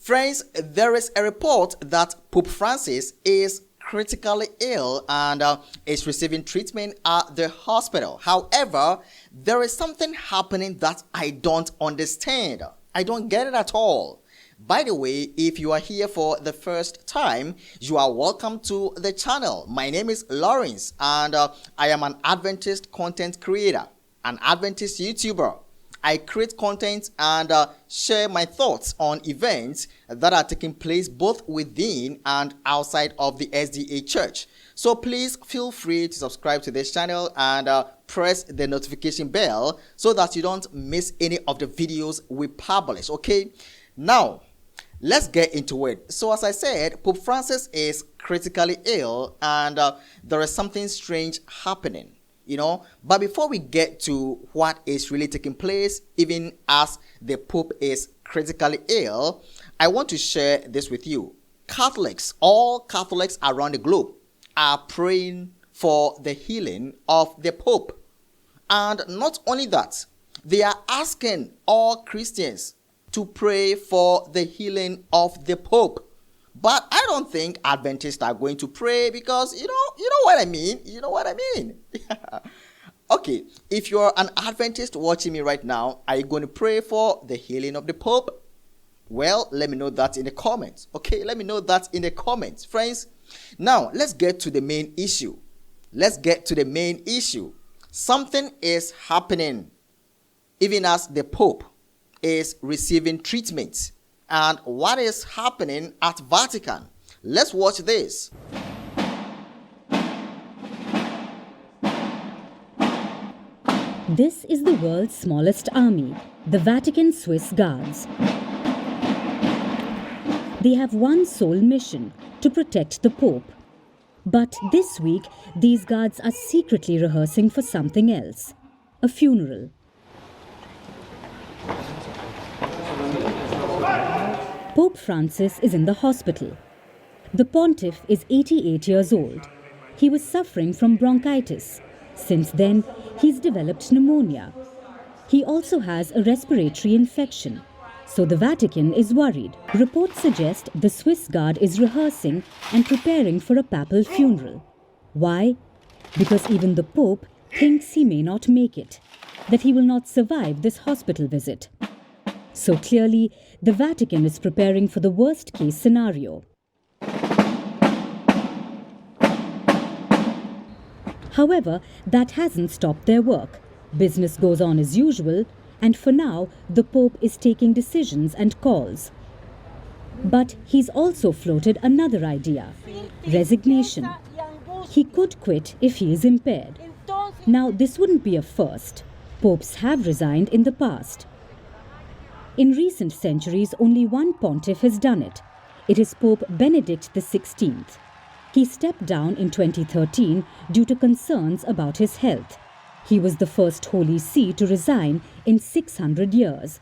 Friends, there is a report that Pope Francis is critically ill and is receiving treatment at the hospital. However, there is something happening that I don't understand. I don't get it at all. By the way, if you are here for the first time, you are welcome to the channel. My name is Lawrence and I am an Adventist content creator, an Adventist YouTuber. I create content and share my thoughts on events that are taking place both within and outside of the SDA Church. So please feel free to subscribe to this channel and press the notification bell so that you don't miss any of the videos we publish, okay? Now, let's get into it. So as I said, Pope Francis is critically ill and there is something strange happening. But before we get to what is really taking place, even as the Pope is critically ill, I want to share this with you. Catholics, all Catholics around the globe, are praying for the healing of the Pope. And not only that, they are asking all Christians to pray for the healing of the Pope. But I don't think Adventists are going to pray because, you know what I mean? You know what I mean? Okay, if you're an Adventist watching me right now, are you going to pray for the healing of the Pope? Well, let me know that in the comments. Okay, let me know that in the comments, friends. Now, let's get to the main issue. Something is happening even as the Pope is receiving treatment. And what is happening at Vatican? Let's watch this. This is the world's smallest army, the Vatican Swiss Guards. They have one sole mission, to protect the Pope. But this week, these guards are secretly rehearsing for something else, a funeral. Pope Francis is in the hospital. The pontiff is 88 years old. He was suffering from bronchitis. Since then, he's developed pneumonia. He also has a respiratory infection. So the Vatican is worried. Reports suggest the Swiss Guard is rehearsing and preparing for a papal funeral. Why? Because even the Pope thinks he may not make it, that he will not survive this hospital visit. So clearly, the Vatican is preparing for the worst-case scenario. However, that hasn't stopped their work. Business goes on as usual, and for now, the Pope is taking decisions and calls. But he's also floated another idea, resignation. He could quit if he is impaired. Now, this wouldn't be a first. Popes have resigned in the past. In recent centuries, only one pontiff has done it. It is Pope Benedict XVI. He stepped down in 2013 due to concerns about his health. He was the first Holy See to resign in 600 years.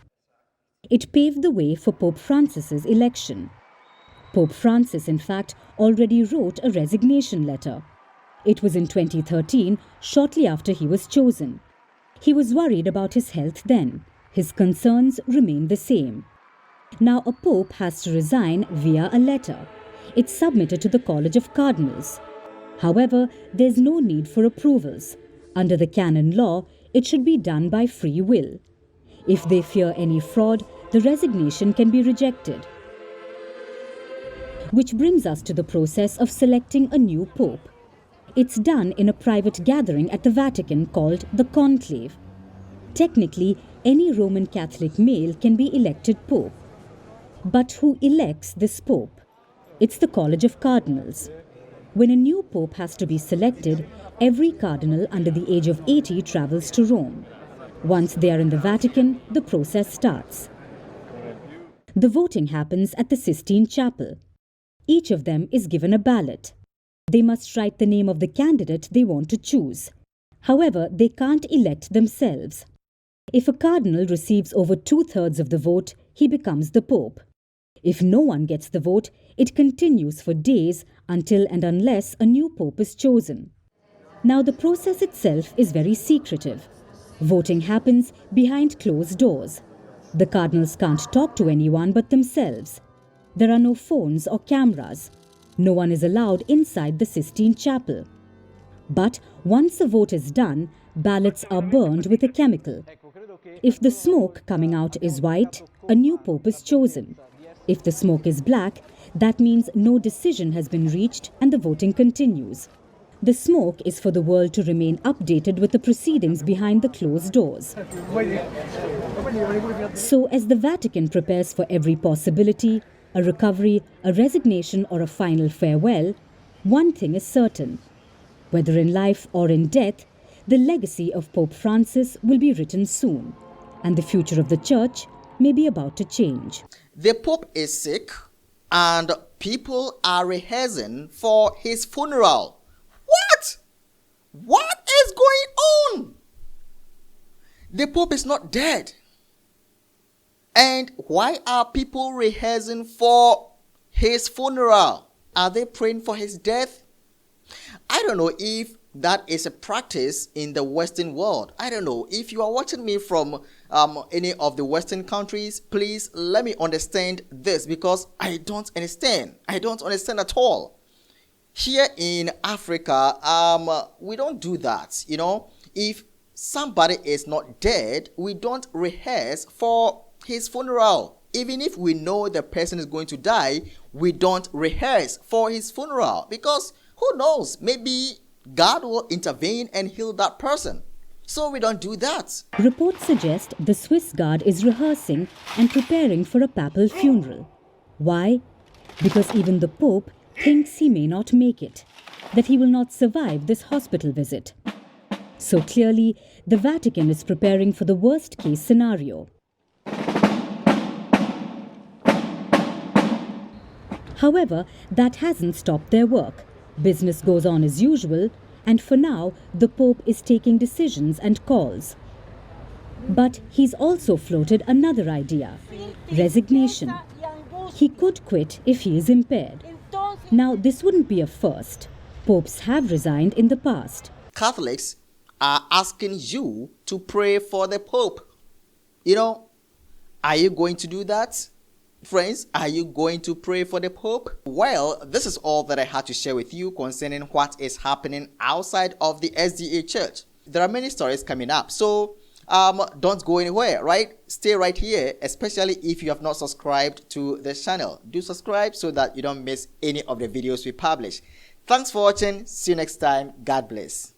It paved the way for Pope Francis's election. Pope Francis, in fact, already wrote a resignation letter. It was in 2013, shortly after he was chosen. He was worried about his health then. His concerns remain the same. Now a pope has to resign via a letter. It's submitted to the College of Cardinals. However, there's no need for approvals. Under the canon law, it should be done by free will. If they fear any fraud, the resignation can be rejected. Which brings us to the process of selecting a new pope. It's done in a private gathering at the Vatican called the Conclave. Technically, any Roman Catholic male can be elected pope. But who elects this pope? It's the College of Cardinals. When a new pope has to be selected, every cardinal under the age of 80 travels to Rome. Once they are in the Vatican, the process starts. The voting happens at the Sistine Chapel. Each of them is given a ballot. They must write the name of the candidate they want to choose. However, they can't elect themselves. If a cardinal receives over 2/3 of the vote, he becomes the pope. If no one gets the vote, it continues for days until and unless a new pope is chosen. Now the process itself is very secretive. Voting happens behind closed doors. The cardinals can't talk to anyone but themselves. There are no phones or cameras. No one is allowed inside the Sistine Chapel. But once the vote is done, ballots are burned with a chemical. If the smoke coming out is white, a new pope is chosen. If the smoke is black, that means no decision has been reached and the voting continues. The smoke is for the world to remain updated with the proceedings behind the closed doors. So as the Vatican prepares for every possibility, a recovery, a resignation or a final farewell, one thing is certain. Whether in life or in death, the legacy of Pope Francis will be written soon, and the future of the Church may be about to change. The Pope is sick and people are rehearsing for his funeral. What? What is going on? The Pope is not dead. And why are people rehearsing for his funeral? Are they praying for his death? I don't know if that is a practice in the Western world. I don't know. If you are watching me from any of the Western countries, please let me understand this, because I don't understand. I don't understand at all. Here in Africa, we don't do that. You know, if somebody is not dead, we don't rehearse for his funeral. Even if we know the person is going to die, we don't rehearse for his funeral, because who knows, maybe God will intervene and heal that person. So we don't do that. Reports suggest the Swiss Guard is rehearsing and preparing for a papal funeral. Why? Because even the Pope thinks he may not make it, that he will not survive this hospital visit. So clearly, the Vatican is preparing for the worst case scenario. However, that hasn't stopped their work. Business goes on as usual, and for now, the Pope is taking decisions and calls. But he's also floated another idea: resignation. He could quit if he is impaired. Now, this wouldn't be a first. Popes have resigned in the past. Catholics are asking you to pray for the Pope. You know, are you going to do that? Friends, are you going to pray for the Pope? Well, this is all that I had to share with you concerning what is happening outside of the SDA Church. There are many stories coming up, so don't go anywhere, right? Stay right here, especially if you have not subscribed to the channel. Do subscribe so that you don't miss any of the videos we publish. Thanks for watching. See you next time. God bless.